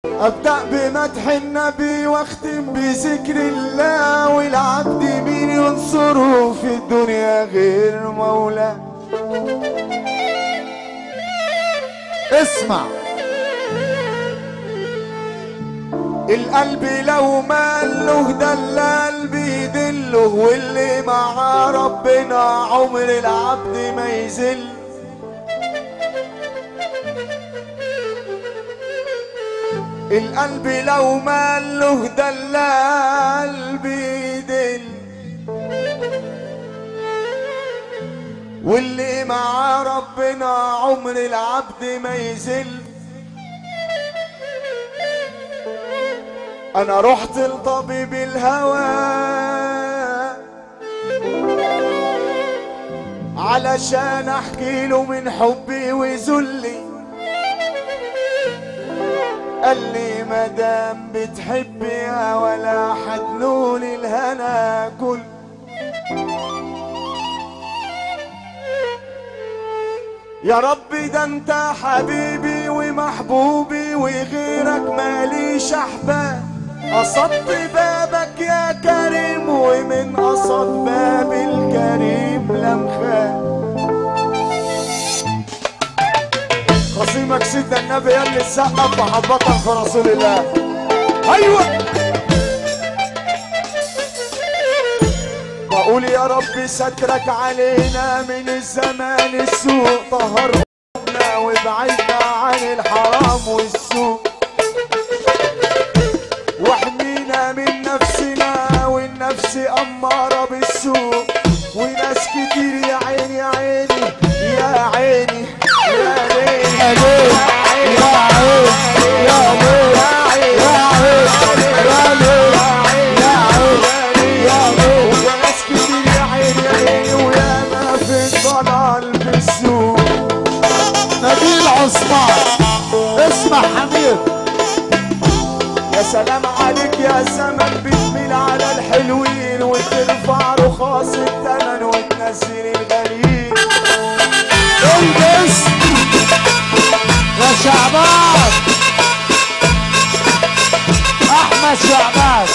أبدأ بمدح النبي واختم بذكر الله، والعبد مين ينصره في الدنيا غير مولاه. اسمع، القلب لو ماله ده اللي قلبي يدله، واللي مع ربنا عمر العبد ما يذل. القلب لو ماله ده اللي قلبي يدل، واللي مع ربنا عمر العبد ما يذل. انا رحت لطبيب الهوى علشان احكي له من حبي وذلي، قال لي مدام بتحبيها ولا حتنول الهنا كل. يا ربي ده انت حبيبي ومحبوبي وغيرك ماليش احباب، قصدت بابك يا كريم ومن قصد باب الكريم لم خاب. خصيمك سيدنا النبي يلي تسقف محبة في رسول الله. ايوه بقول يا رب سترك علينا من الزمان السوء، طهرنا وابعدنا عن الحرام والسوء، واحمينا من نفسنا والنفس أمارة بالسوء، وناس كتير يا عيني يا عيني يا عيني يا ليل يا ليل يا عيني يا ليل يا عيني يا ليل يا عيني يا ليل، وناس كتير يا عيني يا عيني ويا ما في الضلال بالسوق. نبيل عثمان اسمع حميد. يا سلام عليك يا زمن بتميل على الحلوين وترفع رخاص الثمن وتنزل الغاليين. البس يا شعبان احمد شعبان،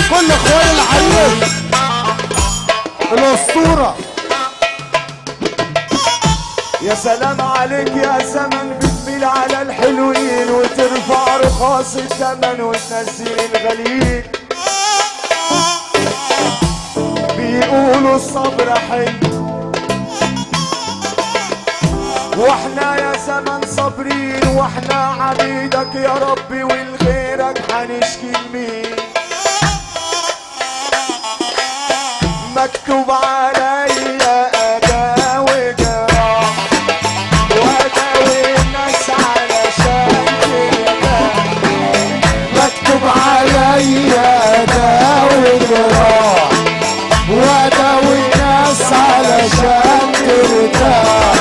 كل اخوان العيون الاسطوره. يا سلام عليك يا زمن بتميل على الحلوين وترفع رخاص الثمن وتنزل الغاليين. بيقولوا الصبر حلو واحنا يا زمن صابرين، واحنا عبيدك يا ربي ولغيرك حنشكي لمين. مكتوب عليا اداوي جراح واداوي الناس علشان ترتاح، مكتوب عليا اداوي جراح واداوي الناس علشان ترتاح،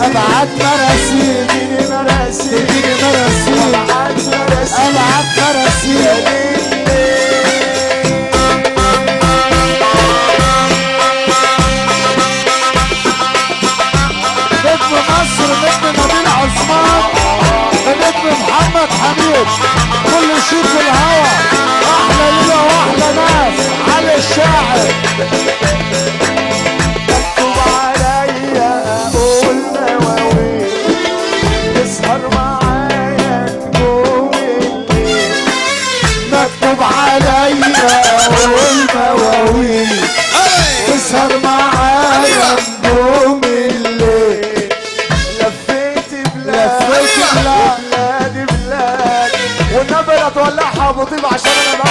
ابعت مراسيل تجيني مراسيل تجيني مراسيل ابعت مراسيل ابعت مراسيل. نجم مصر نجم نبيل عثمان نجم محمد حميد، كل شيء في الهوا، احلى ليله واحلى ناس علي الشاعر. مكتوب عليا اقول مواويل تسهر معايا نجوم الليل، مكتوب عليا اقول مواويل تسهر معايا نجوم الليل. لفيت بلاد بلاد والنبي لا تولعها ابو طيب عشان انا